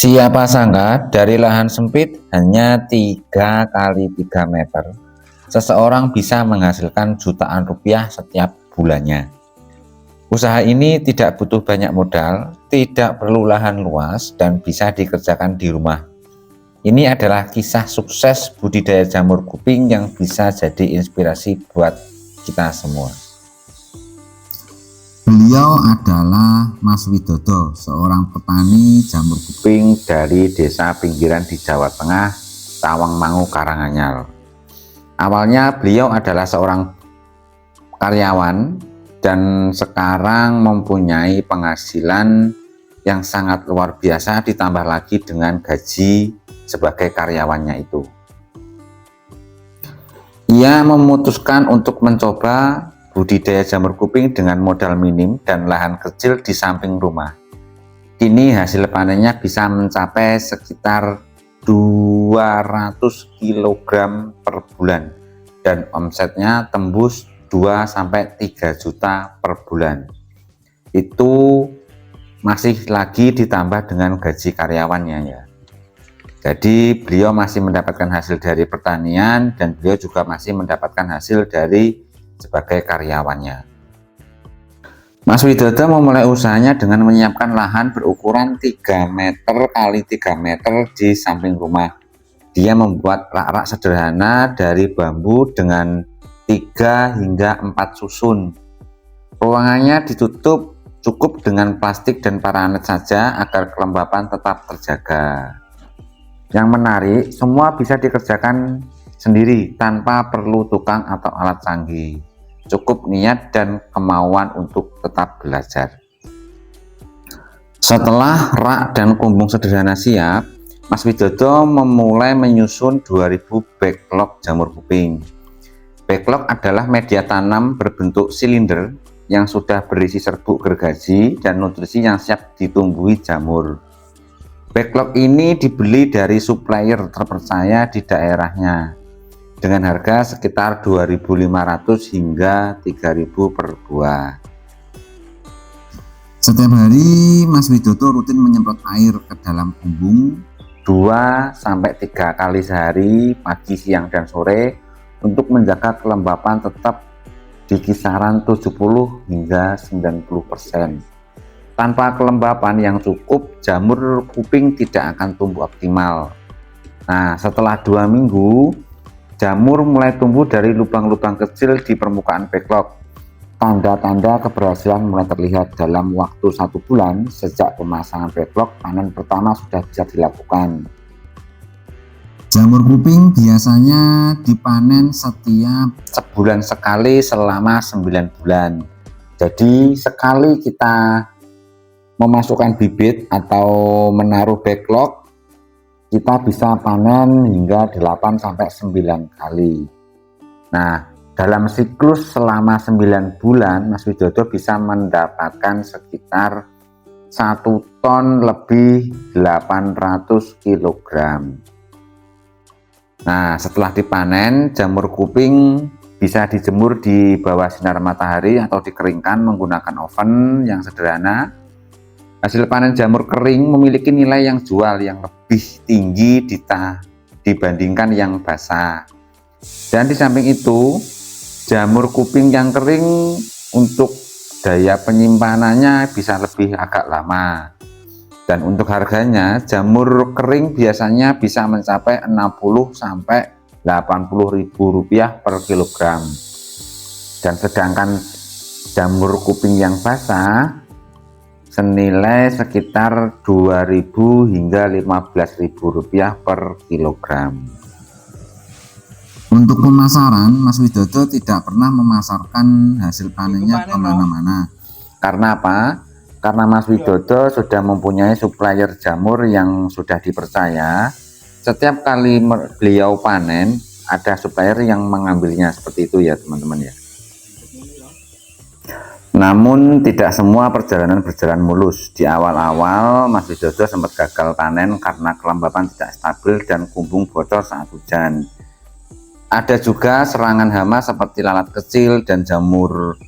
Siapa sangka dari lahan sempit hanya 3 kali 3 meter, seseorang bisa menghasilkan jutaan rupiah setiap bulannya. Usaha ini tidak butuh banyak modal, tidak perlu lahan luas, dan bisa dikerjakan di rumah. Ini adalah kisah sukses budidaya jamur kuping yang bisa jadi inspirasi buat kita semua. Beliau adalah Mas Widodo, seorang petani jamur kuping dari desa pinggiran di Jawa Tengah, Tawangmangu, Karanganyar. Awalnya beliau adalah seorang karyawan dan sekarang mempunyai penghasilan yang sangat luar biasa, ditambah lagi dengan gaji sebagai karyawannya itu. Ia memutuskan untuk mencoba budidaya jamur kuping dengan modal minim dan lahan kecil di samping rumah. Kini hasil panennya bisa mencapai sekitar 200 kg per bulan dan omsetnya tembus 2-3 juta per bulan. Itu masih lagi ditambah dengan gaji karyawannya ya. Jadi beliau masih mendapatkan hasil dari pertanian dan beliau juga masih mendapatkan hasil dari sebagai karyawannya. Mas Widodo memulai usahanya dengan menyiapkan lahan berukuran 3 meter kali 3 meter di samping rumah. Dia membuat rak-rak sederhana dari bambu dengan 3 hingga 4 susun. Ruangannya ditutup cukup dengan plastik dan paranet saja agar kelembapan tetap terjaga. Yang menarik, semua bisa dikerjakan sendiri tanpa perlu tukang atau alat canggih. Cukup niat dan kemauan untuk tetap belajar. Setelah rak dan kumbung sederhana siap, Mas Widodo memulai menyusun 2000 backlog jamur kuping. Backlog adalah media tanam berbentuk silinder yang sudah berisi serbuk gergaji dan nutrisi yang siap ditumbuhi jamur. Backlog ini dibeli dari supplier terpercaya di daerahnya dengan harga sekitar 2.500 hingga 3.000 per buah. Setiap hari Mas Widodo rutin menyemprot air ke dalam kumbung 2-3 kali sehari, pagi, siang, dan sore, untuk menjaga kelembapan tetap di kisaran 70 hingga 90%. Tanpa kelembapan yang cukup, jamur kuping tidak akan tumbuh optimal. Nah, setelah 2 minggu, jamur mulai tumbuh dari lubang-lubang kecil di permukaan backlog. Tanda-tanda keberhasilan mulai terlihat dalam waktu 1 bulan sejak pemasangan backlog. Panen pertama sudah bisa dilakukan. Jamur kuping biasanya dipanen setiap sebulan sekali selama 9 bulan. Jadi sekali kita memasukkan bibit atau menaruh backlog, kita bisa panen hingga 8-9 kali. Nah, dalam siklus selama 9 bulan, Mas Widodo bisa mendapatkan sekitar 1 ton lebih 800 kg. Nah, setelah dipanen, jamur kuping bisa dijemur di bawah sinar matahari atau dikeringkan menggunakan oven yang sederhana. Hasil panen jamur kering memiliki nilai yang jual yang lebih tinggi dibandingkan yang basah. Dan di samping itu, jamur kuping yang kering untuk daya penyimpanannya bisa lebih agak lama. Dan untuk harganya, jamur kering biasanya bisa mencapai 60-80 ribu rupiah per kilogram. Dan sedangkan jamur kuping yang basah senilai sekitar 2.000 hingga 15.000 rupiah per kilogram. Untuk pemasaran, Mas Widodo tidak pernah memasarkan hasil panennya kemana-mana. Karena apa? Karena Mas Widodo sudah mempunyai supplier jamur yang sudah dipercaya. Setiap kali beliau panen, ada supplier yang mengambilnya, seperti itu ya teman-teman ya. Namun tidak semua perjalanan berjalan mulus. Di awal-awal Mas Widodo sempat gagal panen karena kelembapan tidak stabil dan kumbung bocor saat hujan. Ada juga serangan hama seperti lalat kecil dan jamur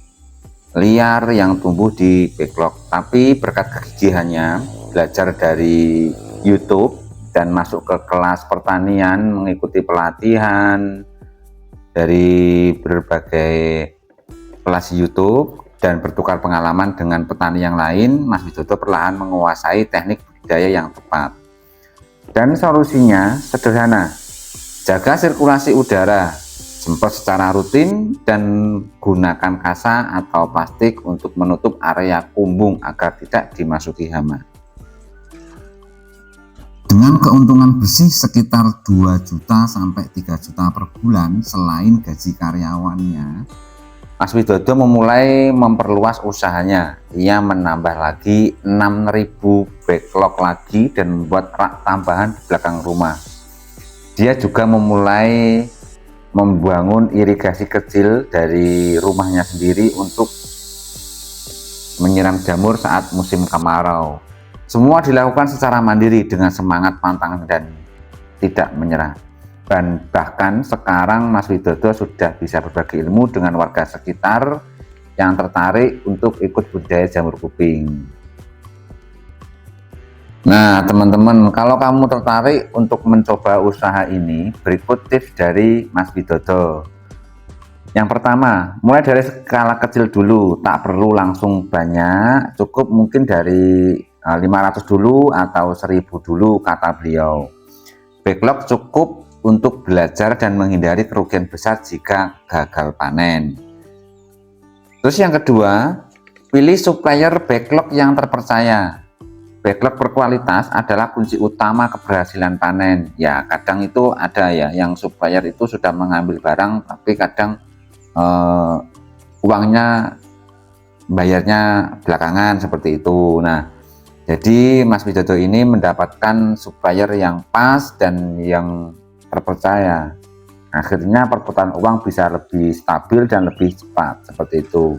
liar yang tumbuh di backlog. Tapi berkat kegigihannya, belajar dari YouTube dan masuk ke kelas pertanian, mengikuti pelatihan dari berbagai kelas YouTube dan bertukar pengalaman dengan petani yang lain, Mas Widodo perlahan menguasai teknik budidaya yang tepat. Dan solusinya sederhana, jaga sirkulasi udara, semprot secara rutin, dan gunakan kasa atau plastik untuk menutup area kumbung agar tidak dimasuki hama. Dengan keuntungan bersih sekitar 2 juta sampai 3 juta per bulan selain gaji karyawannya, Mas Widodo memulai memperluas usahanya. Ia menambah lagi 6.000 backlog lagi dan membuat rak tambahan di belakang rumah. Dia juga memulai membangun irigasi kecil dari rumahnya sendiri untuk menyiram jamur saat musim kemarau. Semua dilakukan secara mandiri dengan semangat pantang dan tidak menyerah. Dan bahkan sekarang Mas Widodo sudah bisa berbagi ilmu dengan warga sekitar yang tertarik untuk ikut budidaya jamur kuping. Nah teman-teman, kalau kamu tertarik untuk mencoba usaha ini, berikut tips dari Mas Widodo. Yang pertama, mulai dari skala kecil dulu, tak perlu langsung banyak, cukup mungkin dari 500 dulu atau 1000 dulu kata beliau. Backlog cukup untuk belajar dan menghindari kerugian besar jika gagal panen. Terus yang kedua, pilih supplier backlog yang terpercaya. Backlog berkualitas adalah kunci utama keberhasilan panen. Ya kadang itu ada ya yang supplier itu sudah mengambil barang tapi kadang uangnya bayarnya belakangan seperti itu. Nah jadi Mas Widodo ini mendapatkan supplier yang pas dan yang terpercaya. Akhirnya perputaran uang bisa lebih stabil dan lebih cepat seperti itu.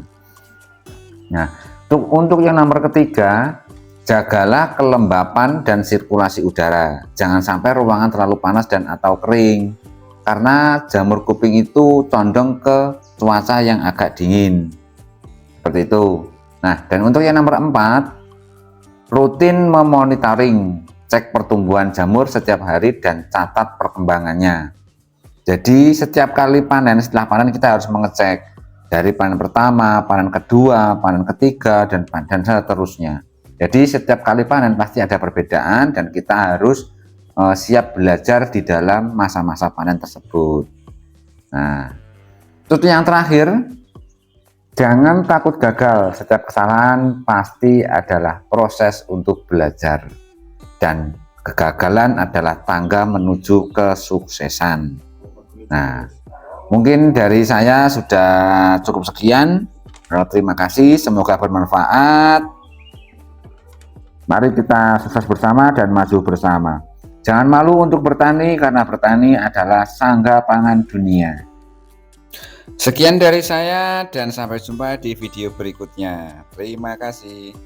Nah, untuk yang nomor ketiga, jagalah kelembapan dan sirkulasi udara. Jangan sampai ruangan terlalu panas dan atau kering. Karena jamur kuping itu condong ke cuaca yang agak dingin. Seperti itu. Nah, dan untuk yang nomor 4, rutin memonitoring. Cek pertumbuhan jamur setiap hari dan catat perkembangannya. Jadi setiap kali panen, setelah panen kita harus mengecek dari panen pertama, panen kedua, panen ketiga, dan seterusnya. Jadi setiap kali panen pasti ada perbedaan dan kita harus siap belajar di dalam masa-masa panen tersebut. Nah, itu yang terakhir, jangan takut gagal. Setiap kesalahan pasti adalah proses untuk belajar. Dan kegagalan adalah tangga menuju kesuksesan. Nah, mungkin dari saya sudah cukup sekian. Terima kasih, semoga bermanfaat. Mari kita sukses bersama dan maju bersama. Jangan malu untuk bertani karena bertani adalah sangga pangan dunia. Sekian dari saya dan sampai jumpa di video berikutnya. Terima kasih.